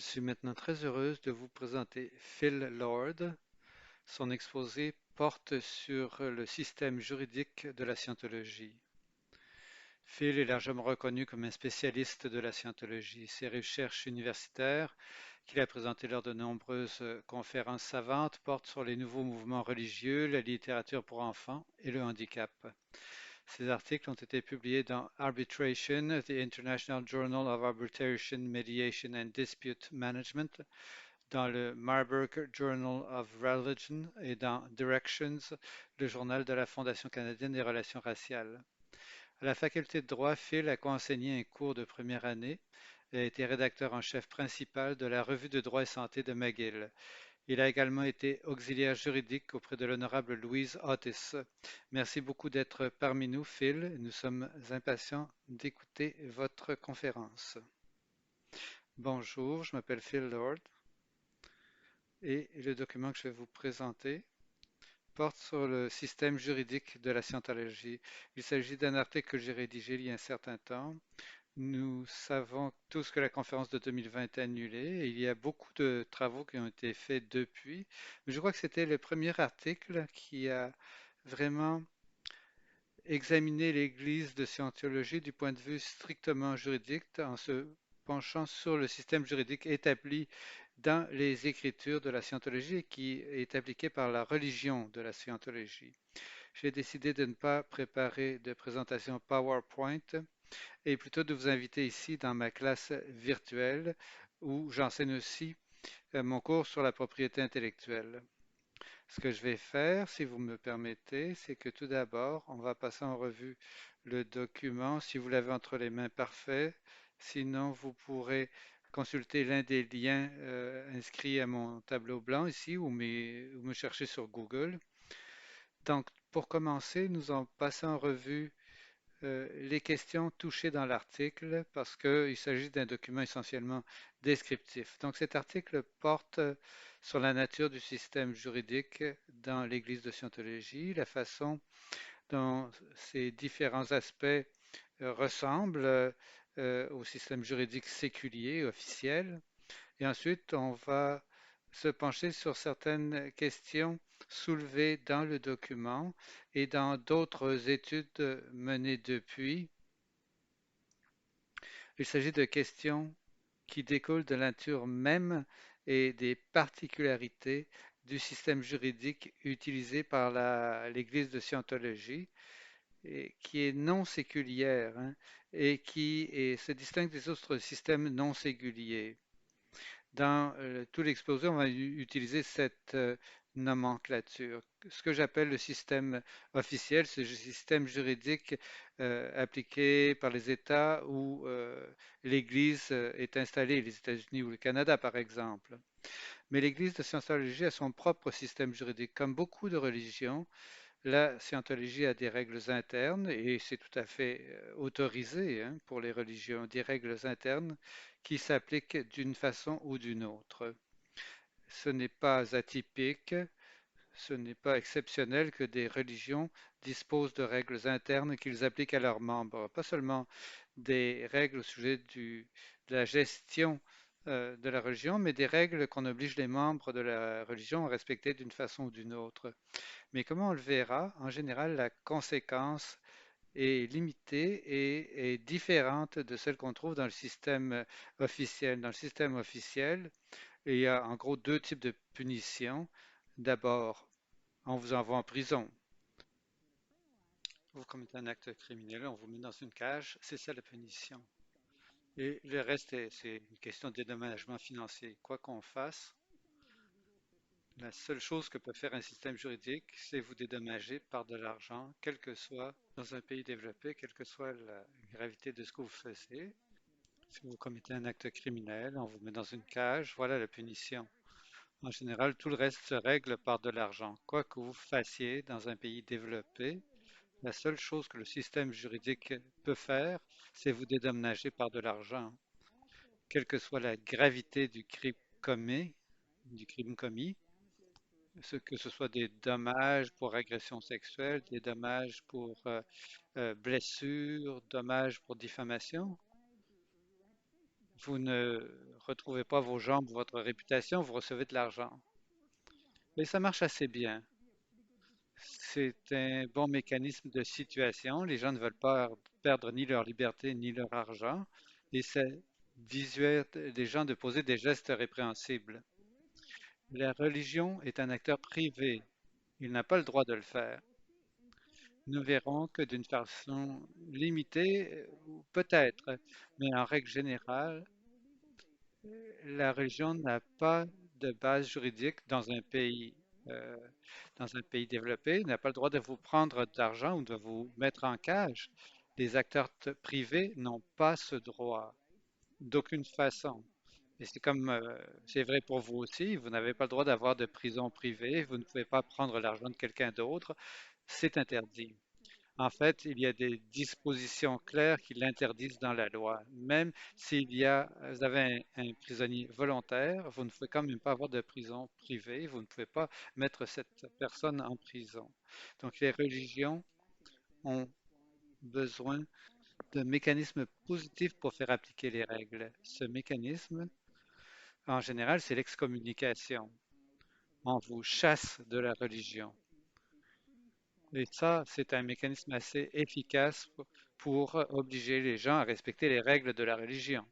suis maintenant très heureuse de vous présenter Phil Lord. Son exposé porte sur le système juridique de la scientologie. Phil est largement reconnu comme un spécialiste de la scientologie. Ses recherches universitaires, qu'il a présentées lors de nombreuses conférences savantes, portent sur les nouveaux mouvements religieux, la littérature pour enfants et le handicap. Ces articles ont été publiés dans Arbitration, The International Journal of Arbitration, Mediation and Dispute Management, dans le Marburg Journal of Religion et dans Directions, le journal de la Fondation canadienne des relations raciales. À la faculté de droit, Phil a co-enseigné un cours de première année et a été rédacteur en chef principal de la Revue de droit et santé de McGill. Il a également été auxiliaire juridique auprès de l'honorable Louise Otis. Merci beaucoup d'être parmi nous, Phil. Nous sommes impatients d'écouter votre conférence. Bonjour, je m'appelle Phil Lord et le document que je vais vous présenter porte sur le système juridique de la scientologie. Il s'agit d'un article que j'ai rédigé il y a un certain temps. Nous savons tous que la conférence de 2020 est annulée et il y a beaucoup de travaux qui ont été faits depuis. Mais je crois que c'était le premier article qui a vraiment examiné l'Église de scientologie du point de vue strictement juridique en se penchant sur le système juridique établi dans les écritures de la scientologie et qui est appliqué par la religion de la scientologie. J'ai décidé de ne pas préparer de présentation PowerPoint et plutôt de vous inviter ici dans ma classe virtuelle où j'enseigne aussi mon cours sur la propriété intellectuelle. Ce que je vais faire, si vous me permettez, c'est que tout d'abord, on va passer en revue le document. Si vous l'avez entre les mains, parfait. Sinon, vous pourrez consulter l'un des liens inscrits à mon tableau blanc ici ou me chercher sur Google. Donc, pour commencer, nous allons passer en revue les questions touchées dans l'article parce qu'il s'agit d'un document essentiellement descriptif. Donc cet article porte sur la nature du système juridique dans l'Église de Scientologie, la façon dont ces différents aspects ressemblent au système juridique séculier, officiel. Et ensuite, on va se pencher sur certaines questions soulevées dans le document et dans d'autres études menées depuis. Il s'agit de questions qui découlent de la nature même et des particularités du système juridique utilisé par l'Église de Scientologie, et qui est non séculière hein, et qui se distingue des autres systèmes non séculiers. Dans tout l'exposé, on va utiliser cette nomenclature. Ce que j'appelle le système officiel, c'est le système juridique appliqué par les États où l'Église est installée, les États-Unis ou le Canada par exemple. Mais l'Église de Scientologie a son propre système juridique. Comme beaucoup de religions, la scientologie a des règles internes et c'est tout à fait autorisé hein, pour les religions, des règles internes qui s'appliquent d'une façon ou d'une autre. Ce n'est pas atypique, ce n'est pas exceptionnel que des religions disposent de règles internes qu'ils appliquent à leurs membres, pas seulement des règles au sujet de la gestion de la religion, mais des règles qu'on oblige les membres de la religion à respecter d'une façon ou d'une autre. Mais comme on le verra, en général, la conséquence est limitée et différente de celle qu'on trouve dans le système officiel. Dans le système officiel, il y a en gros deux types de punitions. D'abord, on vous envoie en prison. Vous commettez un acte criminel, on vous met dans une cage, c'est ça la punition. Et le reste, c'est une question de dédommagement financier. Quoi qu'on fasse, la seule chose que peut faire un système juridique, c'est vous dédommager par de l'argent, quel que soit dans un pays développé, quelle que soit la gravité de ce que vous faisiez. Si vous commettez un acte criminel, on vous met dans une cage, voilà la punition. En général, tout le reste se règle par de l'argent. Quoi que vous fassiez dans un pays développé, la seule chose que le système juridique peut faire, c'est vous dédommager par de l'argent, quelle que soit la gravité du crime commis, que ce soit des dommages pour agression sexuelle, des dommages pour blessure, dommages pour diffamation. vous ne retrouvez pas vos jambes, votre réputation, vous recevez de l'argent. Et ça marche assez bien. C'est un bon mécanisme de situation. Les gens ne veulent pas perdre ni leur liberté ni leur argent. Et ça dissuade les gens de poser des gestes répréhensibles. La religion est un acteur privé. Il n'a pas le droit de le faire. Nous verrons que d'une façon limitée, ou peut-être, mais en règle générale, la religion n'a pas de base juridique euh, dans un pays développé, n'a pas le droit de vous prendre d'argent ou de vous mettre en cage. Les acteurs privés n'ont pas ce droit d'aucune façon. Et c'est vrai pour vous aussi, vous n'avez pas le droit d'avoir de prison privée, vous ne pouvez pas prendre l'argent de quelqu'un d'autre, c'est interdit. En fait, il y a des dispositions claires qui l'interdisent dans la loi. Même vous avez un prisonnier volontaire, vous ne pouvez quand même pas avoir de prison privée, vous ne pouvez pas mettre cette personne en prison. Donc les religions ont besoin de mécanismes positifs pour faire appliquer les règles. Ce mécanisme, en général, c'est l'excommunication. On vous chasse de la religion. Et ça, c'est un mécanisme assez efficace pour obliger les gens à respecter les règles de la religion.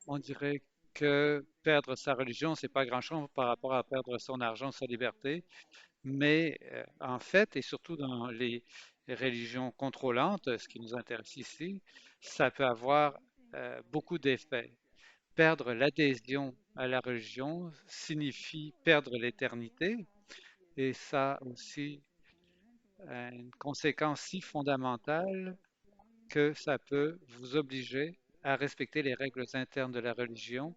On dirait que perdre sa religion, c'est pas grand-chose par rapport à perdre son argent, sa liberté, mais en fait, et surtout dans les religions contrôlantes, ce qui nous intéresse ici, ça peut avoir beaucoup d'effets. Perdre l'adhésion à la religion signifie perdre l'éternité, et ça aussi une conséquence si fondamentale que ça peut vous obliger à respecter les règles internes de la religion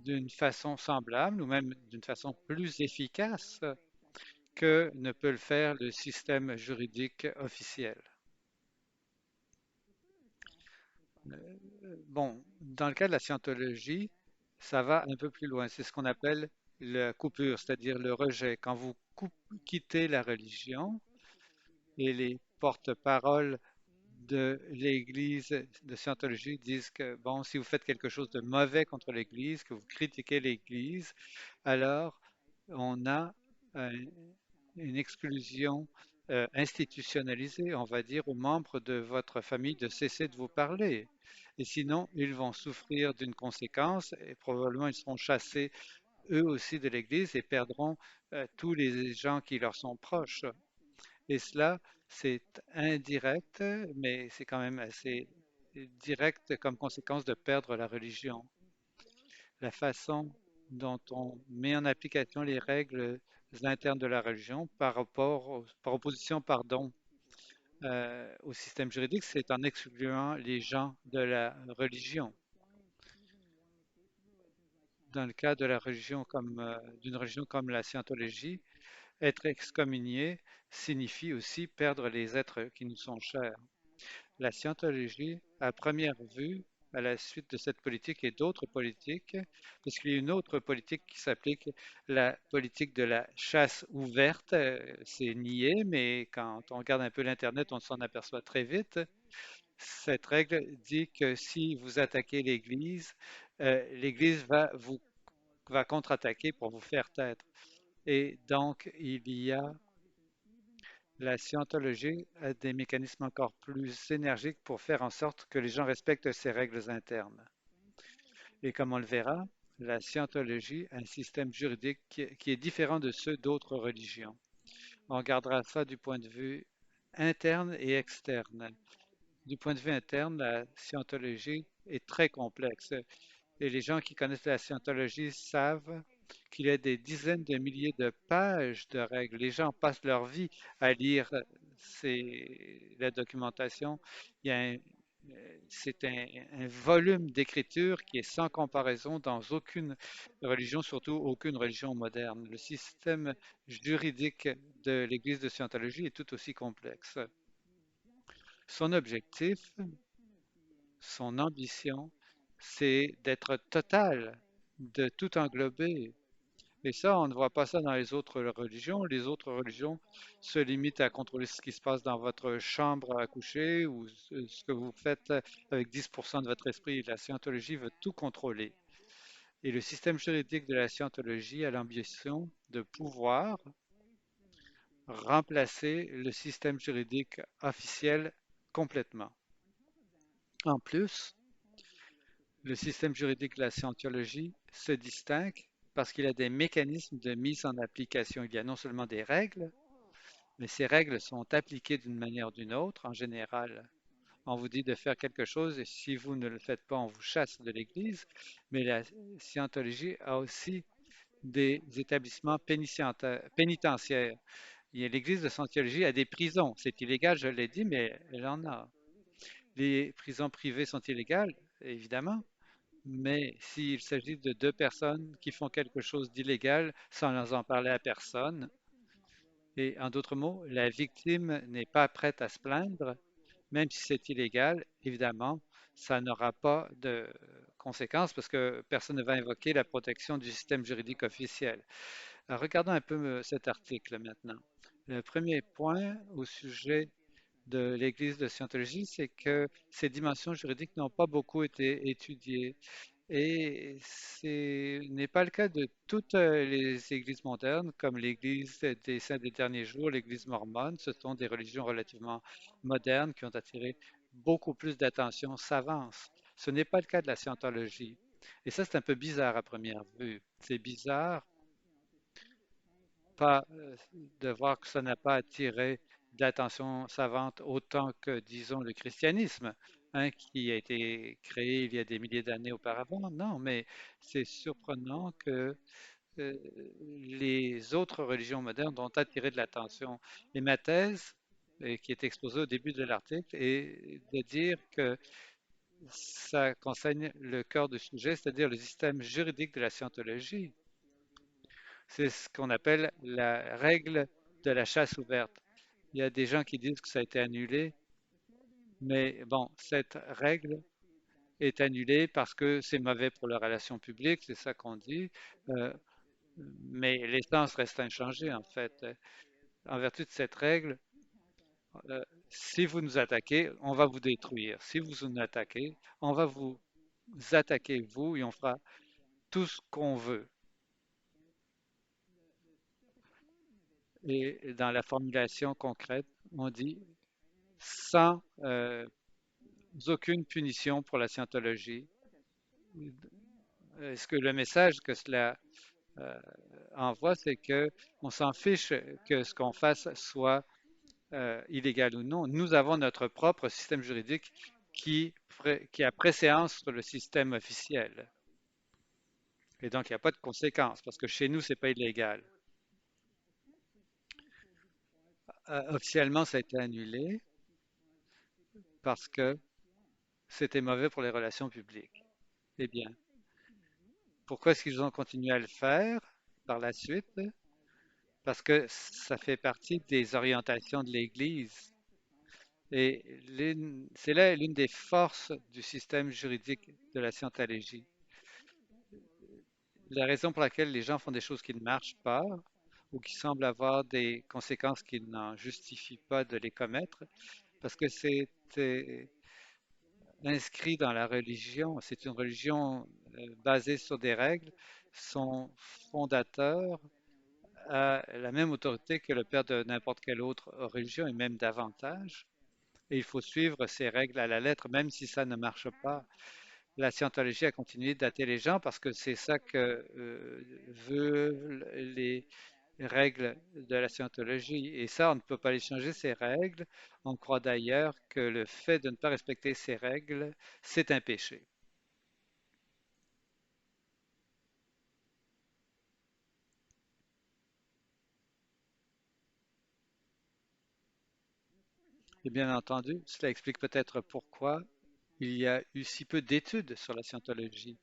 d'une façon semblable ou même d'une façon plus efficace que ne peut le faire le système juridique officiel. Bon, dans le cas de la scientologie, ça va un peu plus loin. C'est ce qu'on appelle la coupure, c'est-à-dire le rejet. Quand vous quittez la religion et les porte-paroles de l'Église de Scientologie disent que, bon, si vous faites quelque chose de mauvais contre l'Église, que vous critiquez l'Église, alors on a un- une exclusion institutionnalisée, on va dire, aux membres de votre famille de cesser de vous parler. Et sinon, ils vont souffrir d'une conséquence et probablement ils seront chassés eux aussi de l'Église et perdront tous les gens qui leur sont proches. Et cela, c'est indirect, mais c'est quand même assez direct comme conséquence de perdre la religion. La façon dont on met en application les règles internes de la religion par opposition, pardon, au système juridique, c'est en excluant les gens de la religion. Dans le cas de la religion d'une religion comme la scientologie, être excommunié signifie aussi perdre les êtres qui nous sont chers. La scientologie, à première vue, à la suite de cette politique et d'autres politiques, parce qu'il y a une autre politique qui s'applique, la politique de la chasse ouverte, c'est nié, mais quand on regarde un peu l'Internet, on s'en aperçoit très vite. Cette règle dit que si vous attaquez l'Église, l'Église va contre-attaquer pour vous faire taire. Et donc, il y a la scientologie a des mécanismes encore plus énergiques pour faire en sorte que les gens respectent ces règles internes. Et comme on le verra, la scientologie a un système juridique qui est différent de ceux d'autres religions. On regardera ça du point de vue interne et externe. Du point de vue interne, la scientologie est très complexe. Et les gens qui connaissent la scientologie savent qu'il y a des dizaines de milliers de pages de règles. Les gens passent leur vie à lire la documentation. Il y a c'est un volume d'écriture qui est sans comparaison dans aucune religion, surtout aucune religion moderne. Le système juridique de l'Église de Scientologie est tout aussi complexe. Son objectif, son ambition, c'est d'être total, de tout englober, Et ça, on ne voit pas ça dans les autres religions. Les autres religions se limitent à contrôler ce qui se passe dans votre chambre à coucher ou ce que vous faites avec 10% de votre esprit. La scientologie veut tout contrôler. Et le système juridique de la scientologie a l'ambition de pouvoir remplacer le système juridique officiel complètement. En plus, le système juridique de la scientologie se distingue parce qu'il a des mécanismes de mise en application. Il y a non seulement des règles, mais ces règles sont appliquées d'une manière ou d'une autre. En général, on vous dit de faire quelque chose et si vous ne le faites pas, on vous chasse de l'Église. Mais la scientologie a aussi des établissements pénitentiaires. L'Église de Scientologie a des prisons. C'est illégal, je l'ai dit, mais elle en a. Les prisons privées sont illégales, évidemment, mais s'il s'agit de deux personnes qui font quelque chose d'illégal sans en parler à personne, et en d'autres mots, la victime n'est pas prête à se plaindre, même si c'est illégal, évidemment, ça n'aura pas de conséquences parce que personne ne va invoquer la protection du système juridique officiel. Alors, regardons un peu cet article maintenant. Le premier point au sujet de l'Église de Scientologie, c'est que ces dimensions juridiques n'ont pas beaucoup été étudiées. Et ce n'est pas le cas de toutes les églises modernes, comme l'Église des Saints des Derniers Jours, l'Église mormone. Ce sont des religions relativement modernes qui ont attiré beaucoup plus d'attention savante. Ce n'est pas le cas de la scientologie. Et ça, c'est un peu bizarre à première vue. C'est bizarre pas de voir que ça n'a pas attiré d'attention savante autant que, disons, le christianisme, hein, qui a été créé il y a des milliers d'années auparavant. Non, mais c'est surprenant que les autres religions modernes ont attiré de l'attention. Et ma thèse, qui est exposée au début de l'article, est de dire que ça concerne le cœur du sujet, c'est-à-dire le système juridique de la scientologie. C'est ce qu'on appelle la règle de la chasse ouverte. Il y a des gens qui disent que ça a été annulé, mais bon, cette règle est annulée parce que c'est mauvais pour la relation publique, c'est ça qu'on dit. Euh, mais l'essence reste inchangée en fait. En vertu de cette règle, euh, si vous nous attaquez, on va vous détruire. Si vous nous attaquez, on va vous attaquer vous et on fera tout ce qu'on veut. Et dans la formulation concrète, on dit sans aucune punition pour la scientologie. Est-ce que le message que cela euh, envoie, c'est que on s'en fiche que ce qu'on fasse soit illégal ou non. Nous avons notre propre système juridique qui a préséance sur le système officiel. Et donc, il n'y a pas de conséquences parce que chez nous, c'est pas illégal. Officiellement, ça a été annulé parce que c'était mauvais pour les relations publiques. Eh bien, pourquoi est-ce qu'ils ont continué à le faire par la suite? Parce que ça fait partie des orientations de l'Église. Et c'est là l'une des forces du système juridique de la scientologie. La raison pour laquelle les gens font des choses qui ne marchent pas ou qui semblent avoir des conséquences qui n'en justifient pas de les commettre, parce que c'est inscrit dans la religion, c'est une religion basée sur des règles, son fondateur a la même autorité que le père de n'importe quelle autre religion et même davantage. Et il faut suivre ces règles à la lettre, même si ça ne marche pas. La scientologie a continué d'attaquer les gens parce que c'est ça que veulent les règles de la scientologie. Et ça, on ne peut pas les changer, ces règles. On croit d'ailleurs que le fait de ne pas respecter ces règles, c'est un péché. Et bien entendu, cela explique peut-être pourquoi il y a eu si peu d'études sur la scientologie.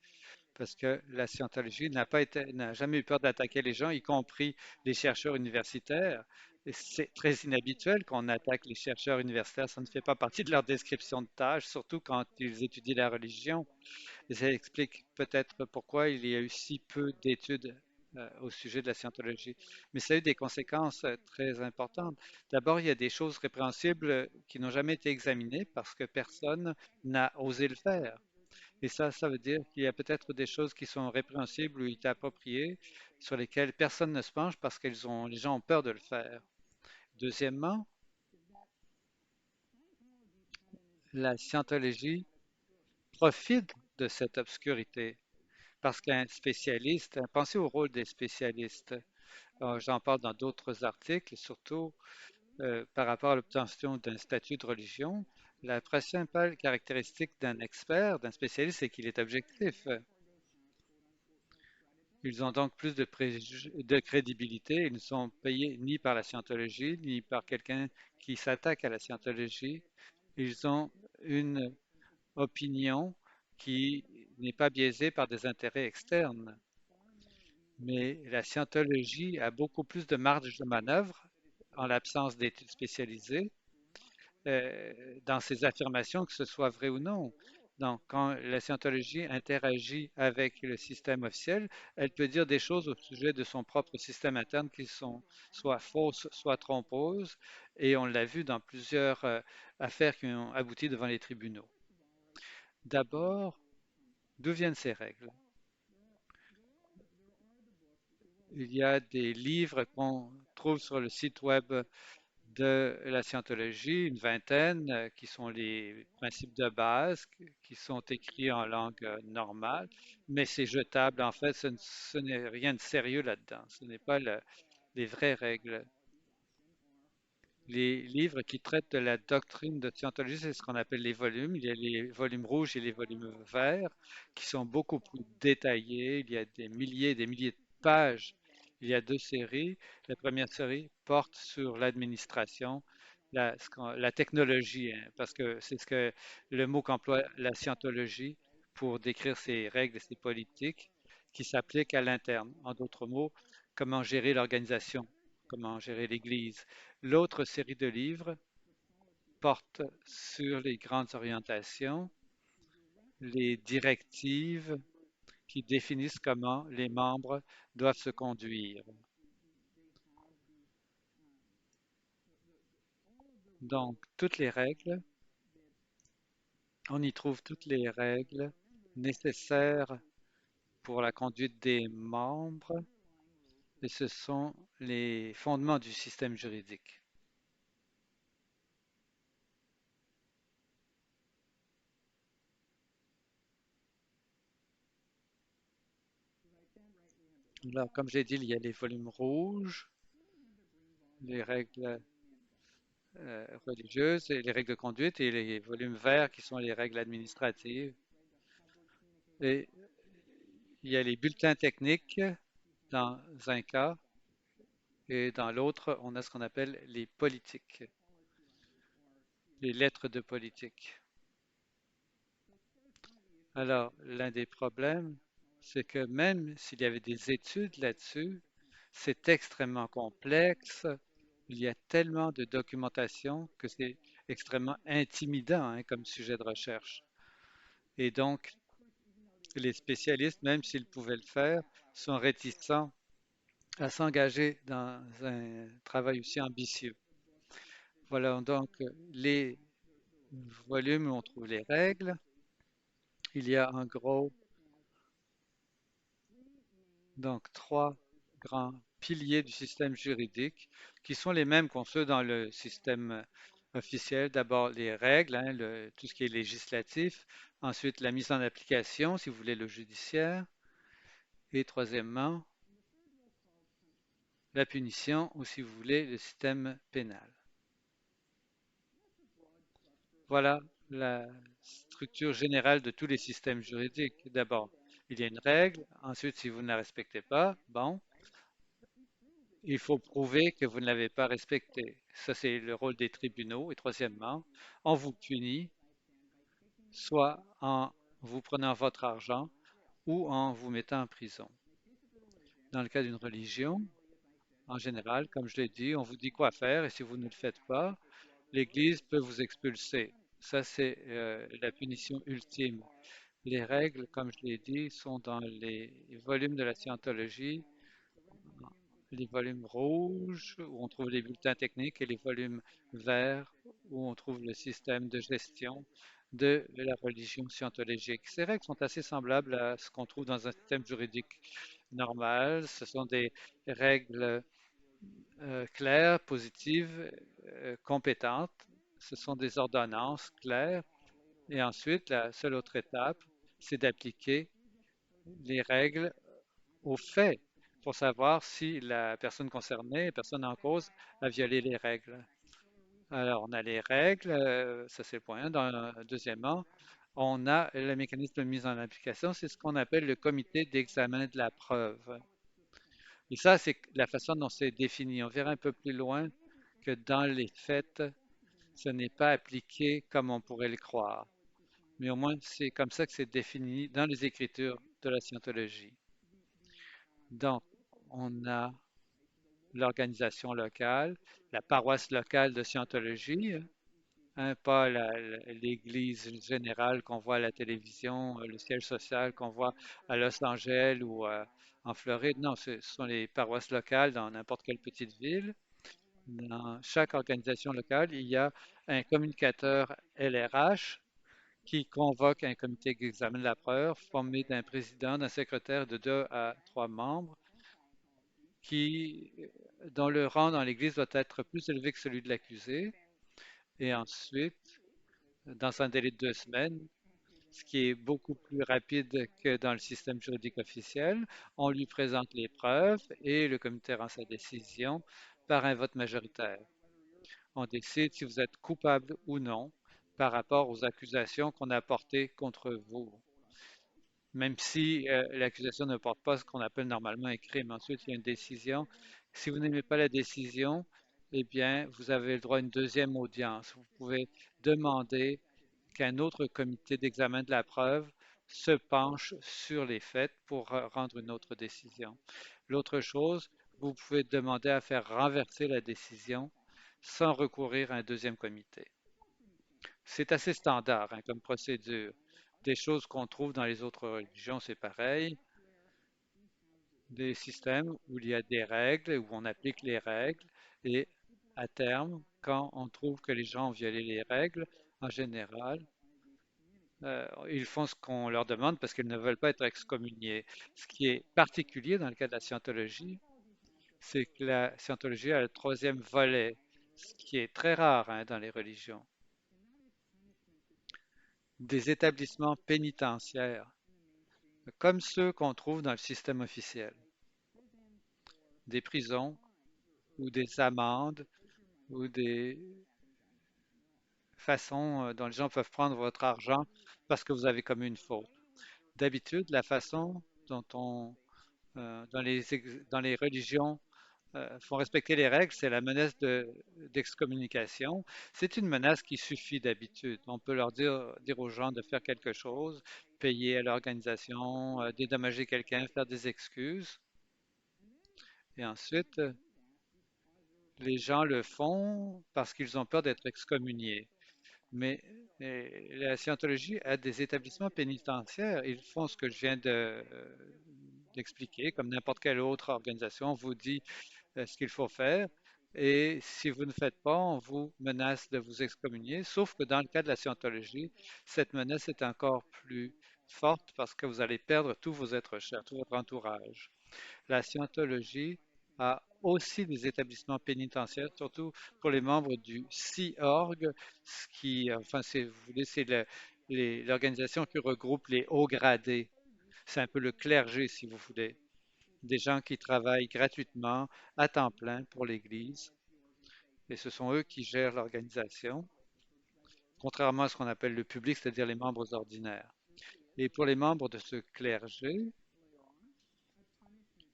Parce que la scientologie n'a jamais eu peur d'attaquer les gens, y compris les chercheurs universitaires. Et c'est très inhabituel qu'on attaque les chercheurs universitaires, ça ne fait pas partie de leur description de tâche, surtout quand ils étudient la religion. Et ça explique peut-être pourquoi il y a eu si peu d'études au sujet de la scientologie. Mais ça a eu des conséquences très importantes. D'abord, il y a des choses répréhensibles qui n'ont jamais été examinées parce que personne n'a osé le faire. Et ça veut dire qu'il y a peut-être des choses qui sont répréhensibles ou inappropriées sur lesquelles personne ne se penche parce les gens ont peur de le faire. Deuxièmement, la scientologie profite de cette obscurité parce qu'un spécialiste, pensez au rôle des spécialistes. J'en parle dans d'autres articles, surtout par rapport à l'obtention d'un statut de religion. La principale caractéristique d'un expert, d'un spécialiste, c'est qu'il est objectif. Ils ont donc plus de crédibilité. Ils ne sont payés ni par la scientologie, ni par quelqu'un qui s'attaque à la scientologie. Ils ont une opinion qui n'est pas biaisée par des intérêts externes. Mais la scientologie a beaucoup plus de marge de manœuvre en l'absence d'études spécialisées dans ses affirmations, que ce soit vrai ou non. Donc, quand la scientologie interagit avec le système officiel, elle peut dire des choses au sujet de son propre système interne qui sont soit fausses, soit trompeuses, et on l'a vu dans plusieurs affaires qui ont abouti devant les tribunaux. D'abord, d'où viennent ces règles? Il y a des livres qu'on trouve sur le site web de la scientologie, une vingtaine, qui sont les principes de base, qui sont écrits en langue normale, mais c'est jetable. En fait, ce n'est rien de sérieux là-dedans. Ce n'est pas les vraies règles. Les livres qui traitent de la doctrine de Scientologie, c'est ce qu'on appelle les volumes. Il y a les volumes rouges et les volumes verts qui sont beaucoup plus détaillés. Il y a des milliers de pages. Il y a deux séries. La première série porte sur l'administration, la technologie, hein, parce que c'est ce que le mot qu'emploie la Scientologie pour décrire ces règles et ces politiques qui s'appliquent à l'interne. En d'autres mots, comment gérer l'organisation, comment gérer l'Église. L'autre série de livres porte sur les grandes orientations, les directives qui définissent comment les membres doivent se conduire. Donc, toutes les règles, on y trouve toutes les règles nécessaires pour la conduite des membres et ce sont les fondements du système juridique. Alors, comme j'ai dit, il y a les volumes rouges, les règles religieuses et les règles de conduite et les volumes verts qui sont les règles administratives. Et il y a les bulletins techniques dans un cas et dans l'autre, on a ce qu'on appelle les politiques, les lettres de politique. Alors, l'un des problèmes, c'est que même s'il y avait des études là-dessus, c'est extrêmement complexe. Il y a tellement de documentation que c'est extrêmement intimidant, hein, comme sujet de recherche. Et donc, les spécialistes, même s'ils pouvaient le faire, sont réticents à s'engager dans un travail aussi ambitieux. Voilà donc les volumes où on trouve les règles. Il y a en gros donc trois grands piliers du système juridique qui sont les mêmes qu'on ceux dans le système officiel. D'abord les règles, hein, tout ce qui est législatif. Ensuite la mise en application, si vous voulez, le judiciaire. Et troisièmement, la punition ou si vous voulez, le système pénal. Voilà la structure générale de tous les systèmes juridiques. D'abord, il y a une règle. Ensuite, si vous ne la respectez pas, bon, il faut prouver que vous ne l'avez pas respectée. Ça, c'est le rôle des tribunaux. Et troisièmement, on vous punit, soit en vous prenant votre argent ou en vous mettant en prison. Dans le cas d'une religion, en général, comme je l'ai dit, on vous dit quoi faire et si vous ne le faites pas, l'Église peut vous expulser. Ça, c'est la punition ultime. Les règles, comme je l'ai dit, sont dans les volumes de la scientologie. les volumes rouges où on trouve les bulletins techniques et les volumes verts où on trouve le système de gestion de la religion scientologique. Ces règles sont assez semblables à ce qu'on trouve dans un système juridique normal. Ce sont des règles claires, positives, compétentes. Ce sont des ordonnances claires. Et ensuite, la seule autre étape, c'est d'appliquer les règles aux faits pour savoir si la personne concernée, la personne en cause, a violé les règles. Alors, on a les règles, ça c'est le point 1. Deuxièmement, on a le mécanisme de mise en application, c'est ce qu'on appelle le comité d'examen de la preuve. Et ça, c'est la façon dont c'est défini. On verra un peu plus loin que dans les faits, ce n'est pas appliqué comme on pourrait le croire. Mais au moins, c'est comme ça que c'est défini dans les écritures de la scientologie. Donc, on a l'organisation locale, la paroisse locale de scientologie, hein, pas l'église générale qu'on voit à la télévision, le siège social qu'on voit à Los Angeles ou en Floride. Non, ce sont les paroisses locales dans n'importe quelle petite ville. Dans chaque organisation locale, il y a un communicateur LRH qui convoque un comité d'examen de la preuve formé d'un président, d'un secrétaire de 2 à 3 membres qui, dont le rang dans l'Église doit être plus élevé que celui de l'accusé. Et ensuite, dans un délai de 2 semaines, ce qui est beaucoup plus rapide que dans le système juridique officiel, on lui présente les preuves et le comité rend sa décision par un vote majoritaire. On décide si vous êtes coupable ou non par rapport aux accusations qu'on a portées contre vous. Même si l'accusation ne porte pas ce qu'on appelle normalement un crime. Ensuite, il y a une décision. Si vous n'aimez pas la décision, eh bien, vous avez le droit à une deuxième audience. Vous pouvez demander qu'un autre comité d'examen de la preuve se penche sur les faits pour rendre une autre décision. L'autre chose, vous pouvez demander à faire renverser la décision sans recourir à un deuxième comité. C'est assez standard hein, comme procédure. Des choses qu'on trouve dans les autres religions, c'est pareil. Des systèmes où il y a des règles, où on applique les règles, et à terme, quand on trouve que les gens ont violé les règles, en général, ils font ce qu'on leur demande parce qu'ils ne veulent pas être excommuniés. Ce qui est particulier dans le cas de la scientologie, c'est que la scientologie a le troisième volet, ce qui est très rare hein, dans les religions, des établissements pénitentiaires, comme ceux qu'on trouve dans le système officiel, des prisons ou des amendes ou des façons dont les gens peuvent prendre votre argent parce que vous avez commis une faute. D'habitude, la façon dont dans les religions font respecter les règles, c'est la menace d'excommunication. C'est une menace qui suffit d'habitude. On peut leur dire aux gens de faire quelque chose, payer à l'organisation, dédommager quelqu'un, faire des excuses. Et ensuite, les gens le font parce qu'ils ont peur d'être excommuniés. Mais la scientologie a des établissements pénitentiaires. Ils font ce que je viens d'expliquer, comme n'importe quelle autre organisation vous dit ce qu'il faut faire. Et si vous ne faites pas, on vous menace de vous excommunier. Sauf que dans le cas de la scientologie, cette menace est encore plus forte parce que vous allez perdre tous vos êtres chers, tout votre entourage. La scientologie a aussi des établissements pénitentiaires, surtout pour les membres du Sea Org, ce qui, enfin, vous voulez, c'est l'organisation qui regroupe les hauts gradés. C'est un peu le clergé, si vous voulez. Des gens qui travaillent gratuitement, à temps plein pour l'Église. Et ce sont eux qui gèrent l'organisation, contrairement à ce qu'on appelle le public, c'est-à-dire les membres ordinaires. Et pour les membres de ce clergé,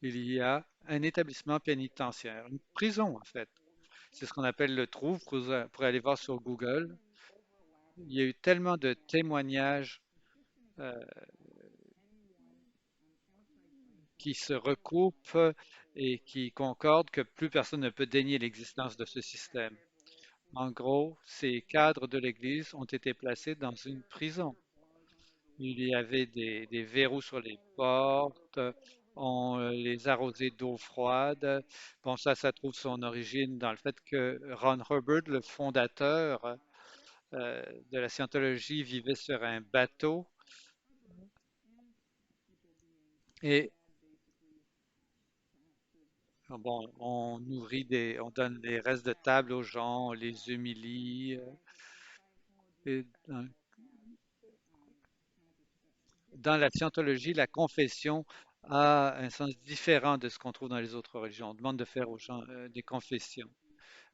il y a un établissement pénitentiaire, une prison en fait. C'est ce qu'on appelle le trou. Vous pourrez aller voir sur Google. Il y a eu tellement de témoignages euh, qui se recoupent et qui concordent que plus personne ne peut dénier l'existence de ce système. En gros, ces cadres de l'Église ont été placés dans une prison. Il y avait des verrous sur les portes, on les arrosait d'eau froide. Bon, ça trouve son origine dans le fait que Ron Hubbard, le fondateur de la scientologie, vivait sur un bateau et bon, on donne les restes de table aux gens, on les humilie. Et dans la scientologie, la confession a un sens différent de ce qu'on trouve dans les autres religions. On demande de faire aux gens des confessions.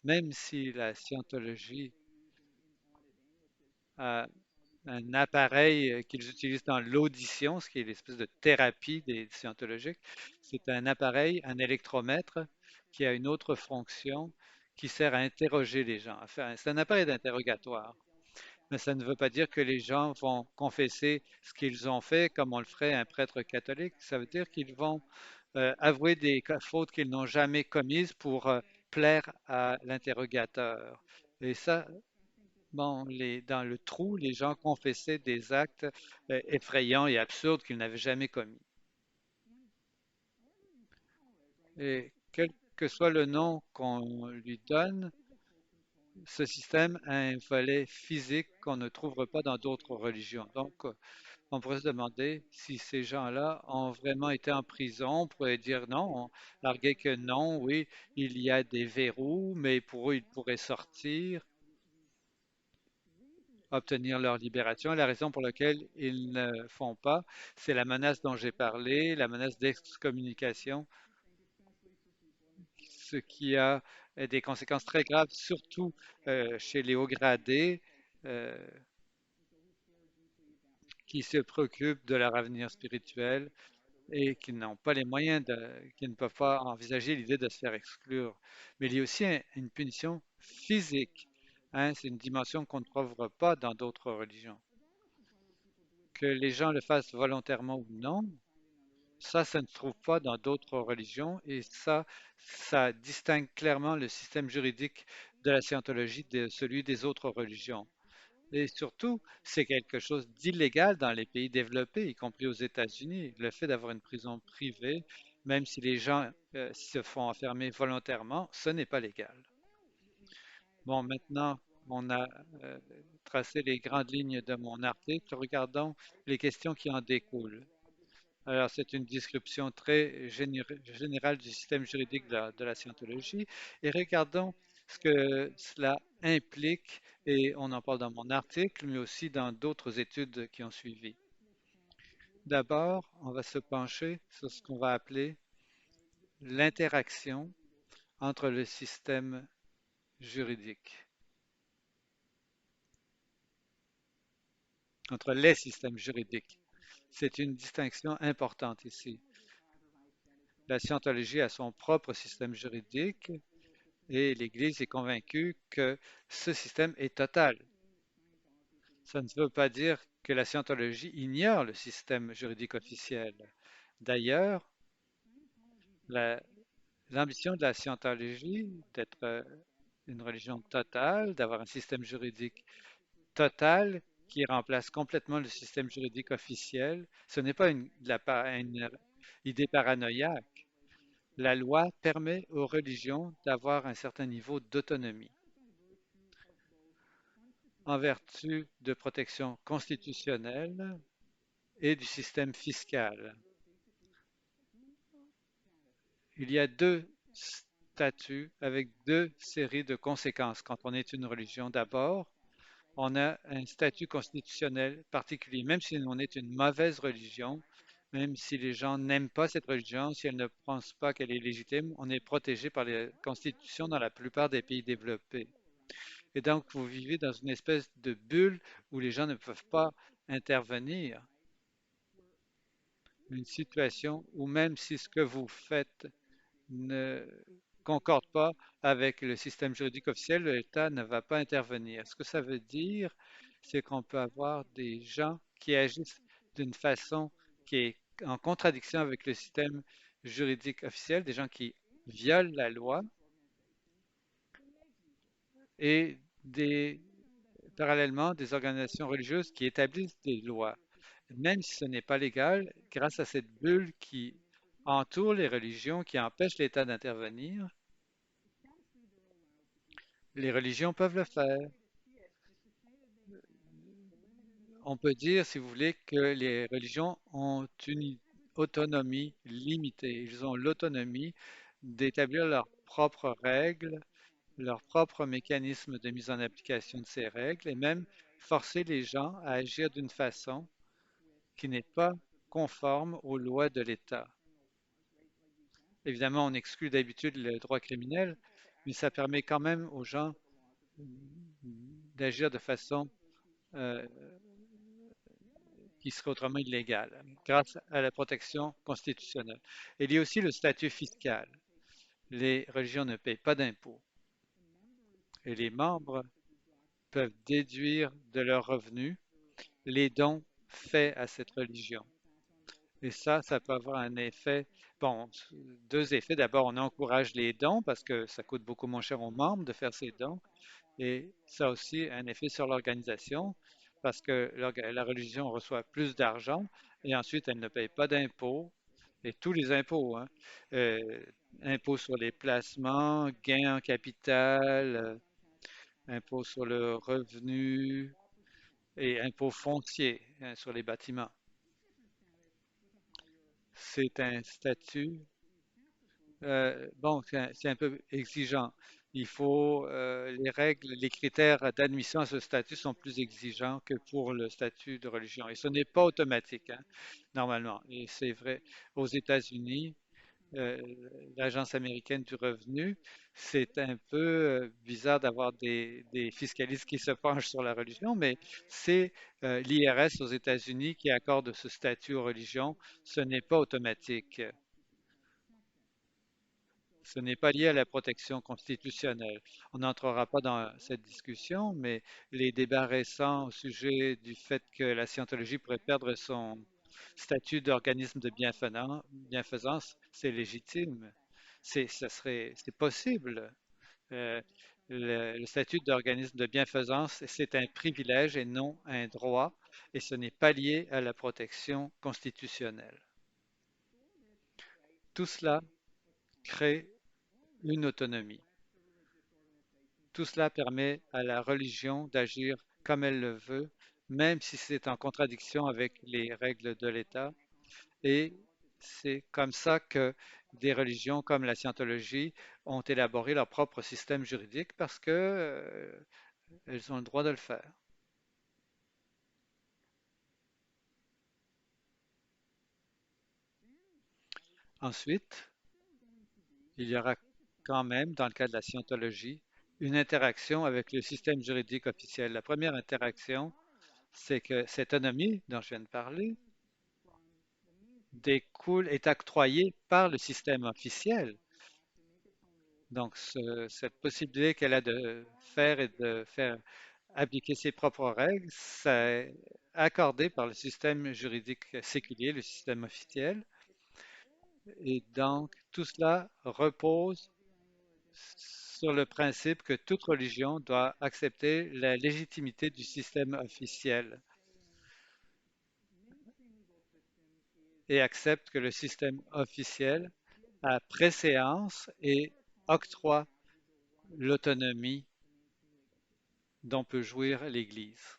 Même si la scientologie a un appareil qu'ils utilisent dans l'audition, ce qui est l'espèce de thérapie des scientologiques, c'est un appareil, un électromètre, qui a une autre fonction qui sert à interroger les gens. Enfin, c'est un appareil d'interrogatoire. Mais ça ne veut pas dire que les gens vont confesser ce qu'ils ont fait comme on le ferait un prêtre catholique. Ça veut dire qu'ils vont avouer des fautes qu'ils n'ont jamais commises pour plaire à l'interrogateur. Et ça, bon, dans le trou, les gens confessaient des actes effrayants et absurdes qu'ils n'avaient jamais commis. Et quel que soit le nom qu'on lui donne, ce système a un volet physique qu'on ne trouvera pas dans d'autres religions. Donc, on pourrait se demander si ces gens-là ont vraiment été en prison. On pourrait dire non, on arguait que non, oui, il y a des verrous, mais pour eux, ils pourraient sortir, obtenir leur libération. La raison pour laquelle ils ne font pas, c'est la menace dont j'ai parlé, la menace d'excommunication, ce qui a des conséquences très graves, surtout chez les hauts gradés euh, qui se préoccupent de leur avenir spirituel et qui n'ont pas les moyens qui ne peuvent pas envisager l'idée de se faire exclure. Mais il y a aussi une punition physique. Hein, c'est une dimension qu'on ne trouvera pas dans d'autres religions. Que les gens le fassent volontairement ou non, ça ne se trouve pas dans d'autres religions et ça distingue clairement le système juridique de la scientologie de celui des autres religions. Et surtout, c'est quelque chose d'illégal dans les pays développés, y compris aux États-Unis. Le fait d'avoir une prison privée, même si les gens se font enfermer volontairement, ce n'est pas légal. Bon, maintenant, on a euh, tracé les grandes lignes de mon article. Regardons les questions qui en découlent. Alors, c'est une description très générale du système juridique de la scientologie. Et regardons ce que cela implique, et on en parle dans mon article, mais aussi dans d'autres études qui ont suivi. D'abord, on va se pencher sur ce qu'on va appeler l'interaction entre le système juridique, entre les systèmes juridiques. C'est une distinction importante ici. La scientologie a son propre système juridique et l'Église est convaincue que ce système est total. Ça ne veut pas dire que la scientologie ignore le système juridique officiel. D'ailleurs, la- l'ambition de la scientologie d'être une religion totale, d'avoir un système juridique total qui remplace complètement le système juridique officiel, ce n'est pas une idée paranoïaque. La loi permet aux religions d'avoir un certain niveau d'autonomie en vertu de protections constitutionnelles et du système fiscal. Il y a deux statuts avec deux séries de conséquences quand on est une religion. D'abord, on a un statut constitutionnel particulier, même si on est une mauvaise religion, même si les gens n'aiment pas cette religion, si elles ne pensent pas qu'elle est légitime, on est protégé par les constitutions dans la plupart des pays développés. Et donc, vous vivez dans une espèce de bulle où les gens ne peuvent pas intervenir. Une situation où même si ce que vous faites ne concorde pas avec le système juridique officiel, l'État ne va pas intervenir. Ce que ça veut dire, c'est qu'on peut avoir des gens qui agissent d'une façon qui est en contradiction avec le système juridique officiel, des gens qui violent la loi et parallèlement des organisations religieuses qui établissent des lois. Même si ce n'est pas légal, grâce à cette bulle qui entourent les religions, qui empêchent l'État d'intervenir. Les religions peuvent le faire. On peut dire, si vous voulez, que les religions ont une autonomie limitée. Ils ont l'autonomie d'établir leurs propres règles, leurs propres mécanismes de mise en application de ces règles et même forcer les gens à agir d'une façon qui n'est pas conforme aux lois de l'État. Évidemment, on exclut d'habitude le droit criminel, mais ça permet quand même aux gens d'agir de façon euh, qui serait autrement illégale, grâce à la protection constitutionnelle. Il y a aussi le statut fiscal. Les religions ne payent pas d'impôts et les membres peuvent déduire de leurs revenus les dons faits à cette religion. Et ça peut avoir un effet, bon, deux effets. D'abord, on encourage les dons parce que ça coûte beaucoup moins cher aux membres de faire ces dons. Et ça a aussi un effet sur l'organisation parce que la religion reçoit plus d'argent et ensuite elle ne paye pas d'impôts. Et tous les impôts, hein, euh, impôts sur les placements, gains en capital, impôts sur le revenu et impôts fonciers, hein, sur les bâtiments. C'est un statut, bon, c'est un peu exigeant. Il faut, les règles, les critères d'admission à ce statut sont plus exigeants que pour le statut de religion. Et ce n'est pas automatique, hein, normalement. Et c'est vrai, aux États-Unis, euh, l'Agence américaine du revenu, c'est un peu bizarre d'avoir des fiscalistes qui se penchent sur la religion, mais c'est l'IRS aux États-Unis qui accorde ce statut aux religions. Ce n'est pas automatique. Ce n'est pas lié à la protection constitutionnelle. On n'entrera pas dans cette discussion, mais les débats récents au sujet du fait que la scientologie pourrait perdre son statut d'organisme de bienfaisance, c'est légitime. C'est possible. Euh, le statut d'organisme de bienfaisance, c'est un privilège et non un droit, et ce n'est pas lié à la protection constitutionnelle. Tout cela crée une autonomie. Tout cela permet à la religion d'agir comme elle le veut, même si c'est en contradiction avec les règles de l'État. Et c'est comme ça que des religions comme la scientologie ont élaboré leur propre système juridique parce que, elles ont le droit de le faire. Ensuite, il y aura quand même, dans le cas de la scientologie, une interaction avec le système juridique officiel. La première interaction, c'est que cette autonomie dont je viens de parler découle, est octroyée par le système officiel. Donc, cette possibilité qu'elle a de faire et de faire appliquer ses propres règles, c'est accordé par le système juridique séculier, le système officiel. Et donc, tout cela repose sur le principe que toute religion doit accepter la légitimité du système officiel et accepte que le système officiel a préséance et octroie l'autonomie dont peut jouir l'Église.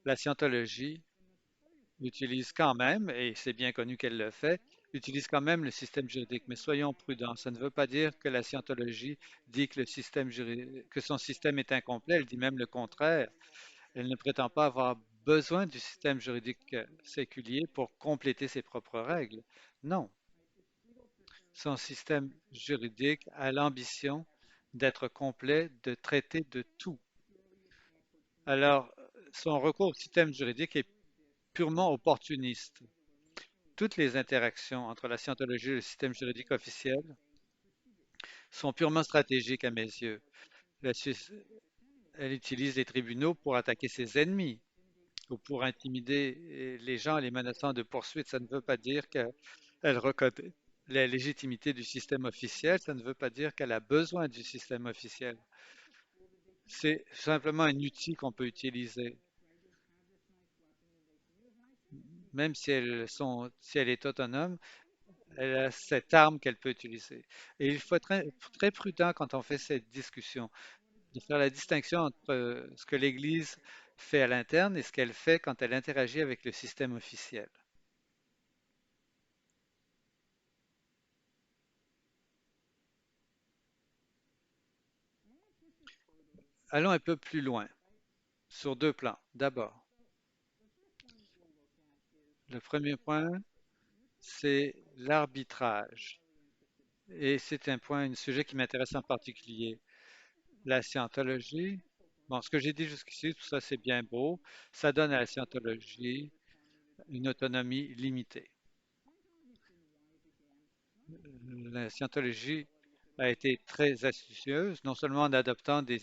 La scientologie utilise quand même, et c'est bien connu qu'elle le fait, utilise quand même le système juridique. Mais soyons prudents, ça ne veut pas dire que la scientologie dit que que son système est incomplet, elle dit même le contraire. Elle ne prétend pas avoir besoin du système juridique séculier pour compléter ses propres règles. Non, son système juridique a l'ambition d'être complet, de traiter de tout. Alors, son recours au système juridique est purement opportuniste. Toutes les interactions entre la scientologie et le système juridique officiel sont purement stratégiques à mes yeux. La Suisse, elle utilise les tribunaux pour attaquer ses ennemis ou pour intimider les gens, les menaçant de poursuites. Ça ne veut pas dire qu'elle reconnaît la légitimité du système officiel, ça ne veut pas dire qu'elle a besoin du système officiel. C'est simplement un outil qu'on peut utiliser. Même si elle est autonome, elle a cette arme qu'elle peut utiliser. Et il faut être très prudent quand on fait cette discussion, de faire la distinction entre ce que l'Église fait à l'interne et ce qu'elle fait quand elle interagit avec le système officiel. Allons un peu plus loin, sur deux plans. D'abord, le premier point, c'est l'arbitrage. Et c'est un sujet qui m'intéresse en particulier. La scientologie, bon, ce que j'ai dit jusqu'ici, tout ça c'est bien beau, ça donne à la scientologie une autonomie limitée. La scientologie a été très astucieuse, non seulement en adoptant des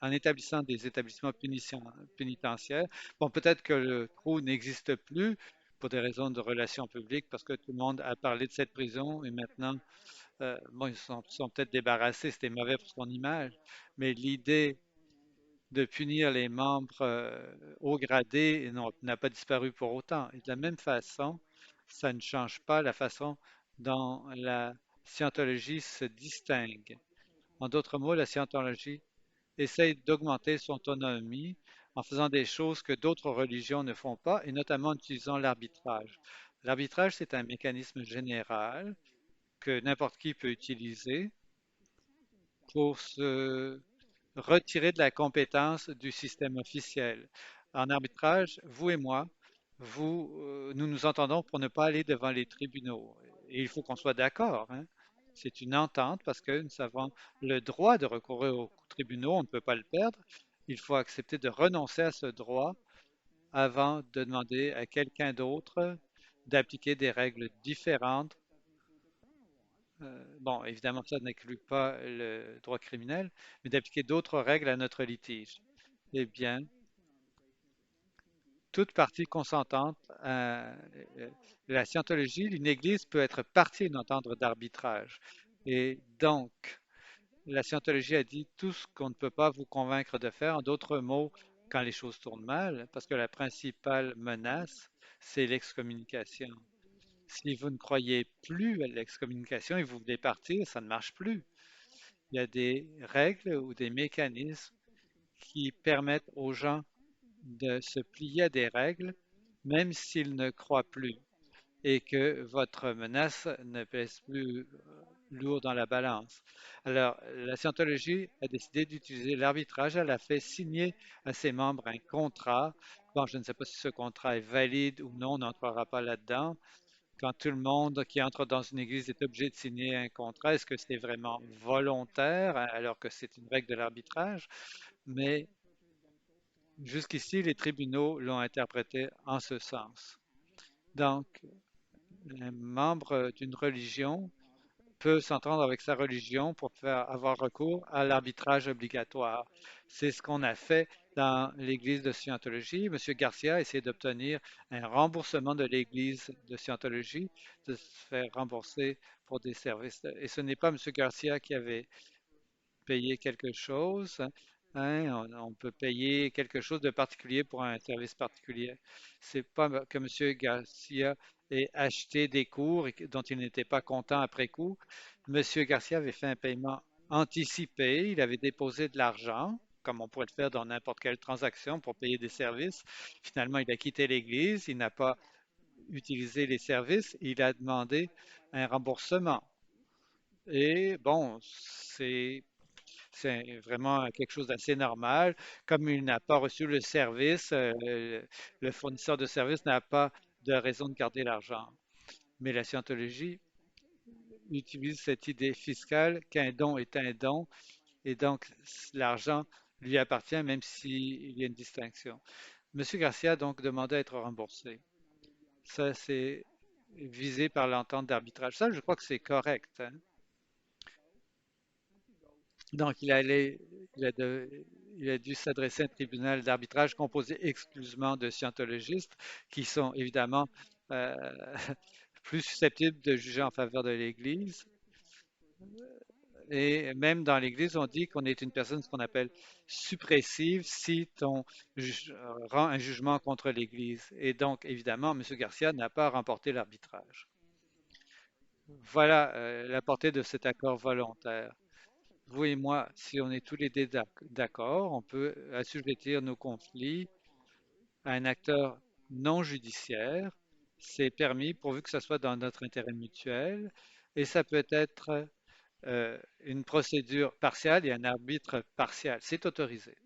en établissant des établissements pénitentiaires. Bon, peut-être que le trou n'existe plus pour des raisons de relations publiques, parce que tout le monde a parlé de cette prison et maintenant, bon, sont peut-être débarrassés, c'était mauvais pour son image, mais l'idée de punir les membres haut gradés n'a pas disparu pour autant. Et de la même façon, ça ne change pas la façon dont la scientologie se distingue. En d'autres mots, la scientologie essaye d'augmenter son autonomie en faisant des choses que d'autres religions ne font pas, et notamment en utilisant l'arbitrage. L'arbitrage, c'est un mécanisme général que n'importe qui peut utiliser pour se retirer de la compétence du système officiel. En arbitrage, vous et moi, nous nous entendons pour ne pas aller devant les tribunaux. Et il faut qu'on soit d'accord, hein. C'est une entente parce que nous avons le droit de recourir aux tribunaux, on ne peut pas le perdre. Il faut accepter de renoncer à ce droit avant de demander à quelqu'un d'autre d'appliquer des règles différentes. Bon, évidemment, ça n'inclut pas le droit criminel, mais d'appliquer d'autres règles à notre litige. Eh bien, toute partie consentante à la scientologie, une église peut être partie à une entente d'arbitrage. Et donc, la scientologie a dit tout ce qu'on ne peut pas vous convaincre de faire. En d'autres mots, quand les choses tournent mal, parce que la principale menace, c'est l'excommunication. Si vous ne croyez plus à l'excommunication et vous voulez partir, ça ne marche plus. Il y a des règles ou des mécanismes qui permettent aux gens de se plier à des règles, même s'ils ne croient plus, et que votre menace ne pèse plus lourd dans la balance. Alors, la scientologie a décidé d'utiliser l'arbitrage. Elle a fait signer à ses membres un contrat. Bon, je ne sais pas si ce contrat est valide ou non, on n'entrera pas là-dedans. Quand tout le monde qui entre dans une église est obligé de signer un contrat, est-ce que c'est vraiment volontaire alors que c'est une règle de l'arbitrage? Mais jusqu'ici, les tribunaux l'ont interprété en ce sens. Donc, un membre d'une religion peut s'entendre avec sa religion pour faire avoir recours à l'arbitrage obligatoire. C'est ce qu'on a fait dans l'Église de Scientologie. Monsieur Garcia a essayé d'obtenir un remboursement de l'Église de Scientologie, de se faire rembourser pour des services. Et ce n'est pas Monsieur Garcia qui avait payer quelque chose, hein, on peut payer quelque chose de particulier pour un service particulier. C'est pas que M. Garcia ait acheté des cours dont il n'était pas content après coup. M. Garcia avait fait un paiement anticipé, il avait déposé de l'argent, comme on pourrait le faire dans n'importe quelle transaction pour payer des services. Finalement, il a quitté l'Église, il n'a pas utilisé les services, il a demandé un remboursement. Et bon, c'est vraiment quelque chose d'assez normal. Comme il n'a pas reçu le service, le fournisseur de service n'a pas de raison de garder l'argent. Mais la scientologie utilise cette idée fiscale qu'un don est un don et donc l'argent lui appartient même s'il y a une distinction. Monsieur Garcia a donc demandé à être remboursé. Ça, c'est visé par l'entente d'arbitrage. Ça, je crois que c'est correct, hein. Donc, il a, il a dû s'adresser à un tribunal d'arbitrage composé exclusivement de scientologistes qui sont évidemment euh, plus susceptibles de juger en faveur de l'Église. Et même dans l'Église, on dit qu'on est une personne, ce qu'on appelle suppressive, si on rend un jugement contre l'Église. Et donc, évidemment, M. Garcia n'a pas remporté l'arbitrage. Voilà la portée de cet accord volontaire. Vous et moi, si on est tous les deux d'accord, on peut assujettir nos conflits à un acteur non judiciaire. C'est permis pourvu que ce soit dans notre intérêt mutuel et ça peut être une procédure partiale et un arbitre partial. C'est autorisé.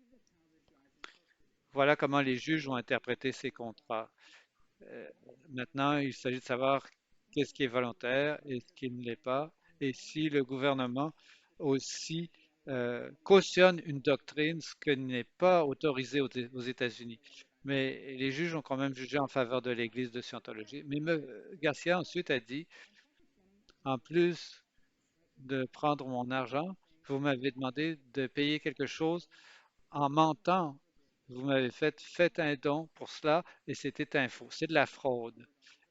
Voilà comment les juges ont interprété ces contrats. Euh, Maintenant, il s'agit de savoir qu'est-ce qui est volontaire et ce qui ne l'est pas, et si le gouvernement aussi cautionne une doctrine, ce qui n'est pas autorisé aux États-Unis. Mais les juges ont quand même jugé en faveur de l'Église de Scientologie. Mais Garcia ensuite a dit, en plus de prendre mon argent, vous m'avez demandé de payer quelque chose en mentant. Vous m'avez fait un don pour cela et c'était un faux. C'est de la fraude.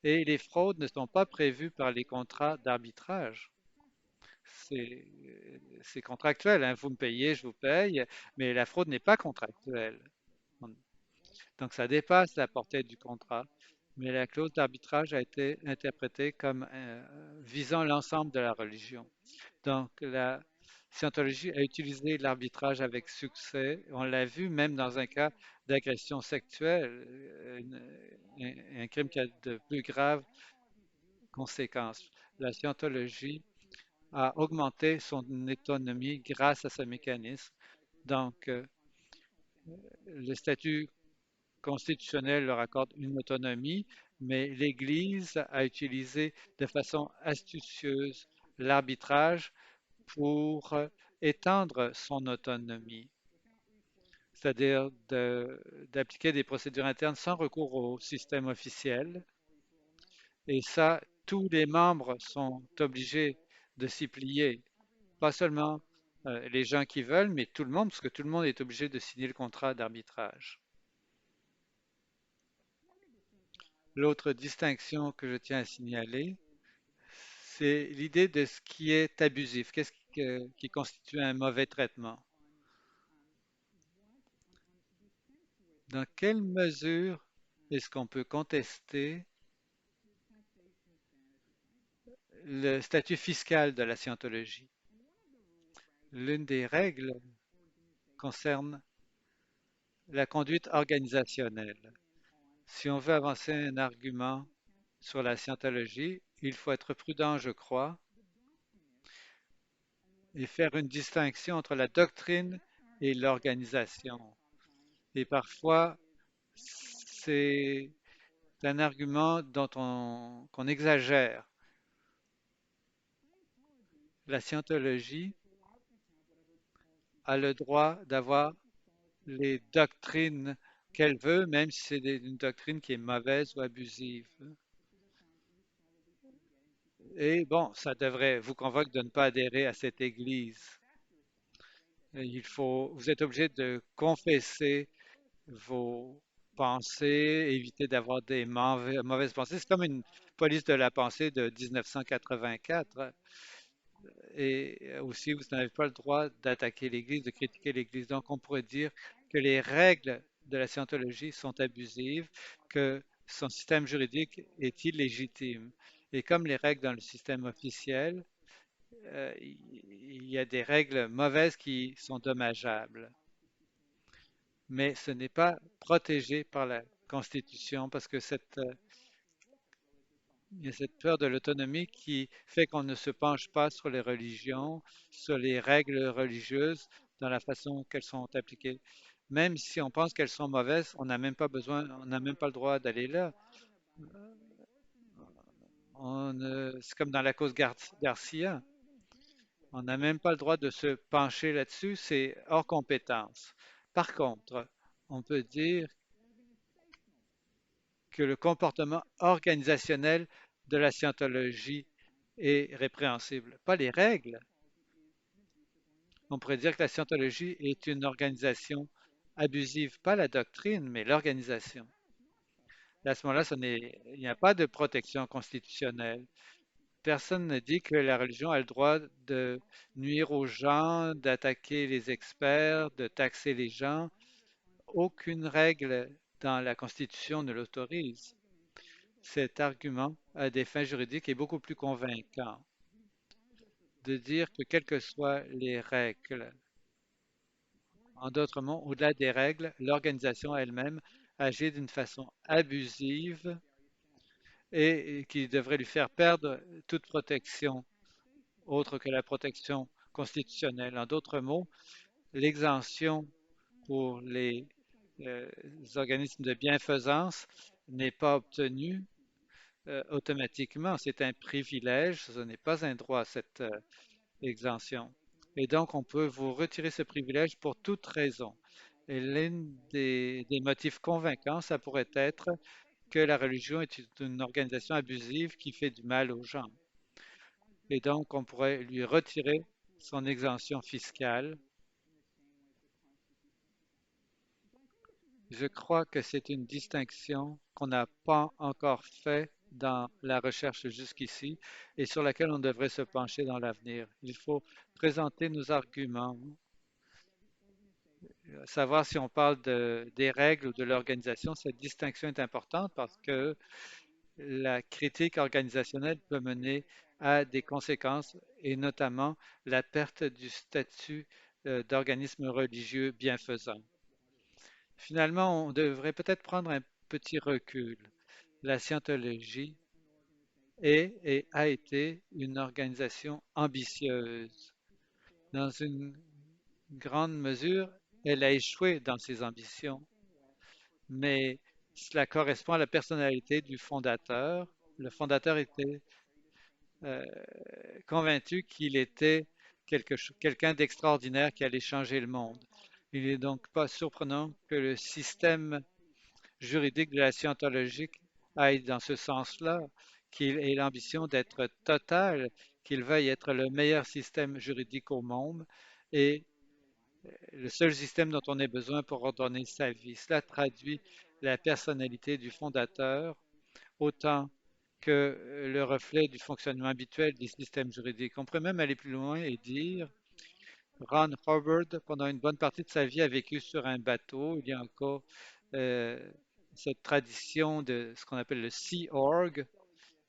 Et les fraudes ne sont pas prévues par les contrats d'arbitrage. C'est c'est contractuel, hein. Vous me payez, je vous paye, mais la fraude n'est pas contractuelle. Donc ça dépasse la portée du contrat. Mais la clause d'arbitrage a été interprétée comme visant l'ensemble de la religion. Donc, la scientologie a utilisé l'arbitrage avec succès. On l'a vu même dans un cas d'agression sexuelle, un crime qui a de plus graves conséquences. La scientologie a augmenté son autonomie grâce à ce mécanisme. Donc, le statut constitutionnel leur accorde une autonomie, mais l'Église a utilisé de façon astucieuse l'arbitrage pour étendre son autonomie, c'est-à-dire d'appliquer des procédures internes sans recours au système officiel. Et ça, tous les membres sont obligés de s'y plier, pas seulement les gens qui veulent, mais tout le monde, parce que tout le monde est obligé de signer le contrat d'arbitrage. L'autre distinction que je tiens à signaler, c'est l'idée de ce qui est abusif, qui constitue un mauvais traitement. Dans quelle mesure est-ce qu'on peut contester le statut fiscal de la scientologie? L'une des règles concerne la conduite organisationnelle. Si on veut avancer un argument sur la scientologie, il faut être prudent, je crois, et faire une distinction entre la doctrine et l'organisation. Et parfois, c'est un argument qu'on exagère. La scientologie a le droit d'avoir les doctrines qu'elle veut, même si c'est une doctrine qui est mauvaise ou abusive. Et bon, ça devrait vous convaincre de ne pas adhérer à cette église. Et vous êtes obligé de confesser vos pensées, éviter d'avoir des mauvaises pensées. C'est comme une police de la pensée de 1984. Et aussi, vous n'avez pas le droit d'attaquer l'Église, de critiquer l'Église. Donc, on pourrait dire que les règles de la scientologie sont abusives, que son système juridique est illégitime. Et comme les règles dans le système officiel, il y a des règles mauvaises qui sont dommageables. Mais ce n'est pas protégé par la Constitution parce que il y a cette peur de l'autonomie qui fait qu'on ne se penche pas sur les religions, sur les règles religieuses, dans la façon qu'elles sont appliquées. Même si on pense qu'elles sont mauvaises, on n'a même pas besoin, on n'a même pas le droit d'aller là. C'est comme dans la cause Garcia. On n'a même pas le droit de se pencher là-dessus, c'est hors compétence. Par contre, on peut dire que le comportement organisationnel de la scientologie est répréhensible. Pas les règles. On pourrait dire que la scientologie est une organisation abusive, pas la doctrine, mais l'organisation. À ce moment-là, il n'y a pas de protection constitutionnelle. Personne ne dit que la religion a le droit de nuire aux gens, d'attaquer les experts, de taxer les gens. Aucune règle dans la Constitution ne l'autorise. Cet argument à des fins juridiques est beaucoup plus convaincant de dire que quelles que soient les règles, en d'autres mots, au-delà des règles, l'organisation elle-même agit d'une façon abusive et qui devrait lui faire perdre toute protection autre que la protection constitutionnelle. En d'autres mots, l'exemption pour les euh, organismes de bienfaisance n'est pas obtenue automatiquement. C'est un privilège, ce n'est pas un droit, cette exemption. Et donc, on peut vous retirer ce privilège pour toute raison. Et l'un des motifs convaincants, ça pourrait être que la religion est une organisation abusive qui fait du mal aux gens. Et donc, on pourrait lui retirer son exemption fiscale. Je crois que c'est une distinction qu'on n'a pas encore faite dans la recherche jusqu'ici et sur laquelle on devrait se pencher dans l'avenir. Il faut présenter nos arguments, savoir si on parle des règles ou de l'organisation. Cette distinction est importante parce que la critique organisationnelle peut mener à des conséquences et notamment la perte du statut d'organisme religieux bienfaisant. Finalement, on devrait peut-être prendre un petit recul. La scientologie est et a été une organisation ambitieuse. Dans une grande mesure, elle a échoué dans ses ambitions, mais cela correspond à la personnalité du fondateur. Le fondateur était euh, convaincu qu'il était quelqu'un d'extraordinaire qui allait changer le monde. Il n'est donc pas surprenant que le système juridique de la scientologie aille dans ce sens-là, qu'il ait l'ambition d'être total, qu'il veuille être le meilleur système juridique au monde et le seul système dont on ait besoin pour ordonner sa vie. Cela traduit la personnalité du fondateur autant que le reflet du fonctionnement habituel des systèmes juridiques. On pourrait même aller plus loin et dire Ron Hubbard, pendant une bonne partie de sa vie, a vécu sur un bateau. Il y a encore euh, cette tradition de ce qu'on appelle le Sea Org,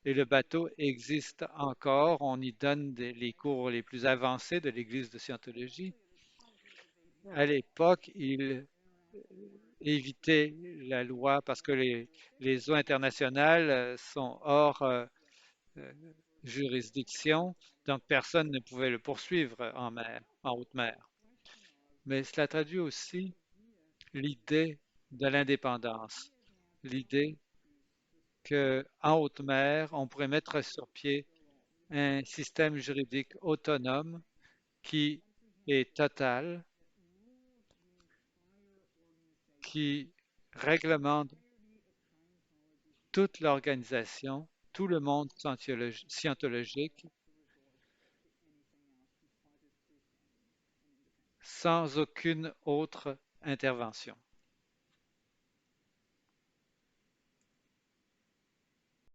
et le bateau existe encore. On y donne les cours les plus avancés de l'Église de Scientologie. À l'époque, il évitait la loi parce que les eaux internationales sont hors euh, juridiction, donc personne ne pouvait le poursuivre en mer, en haute mer. Mais cela traduit aussi l'idée de l'indépendance, l'idée qu'en haute mer, on pourrait mettre sur pied un système juridique autonome qui est total, qui réglemente toute l'organisation, tout le monde scientologique, sans aucune autre intervention.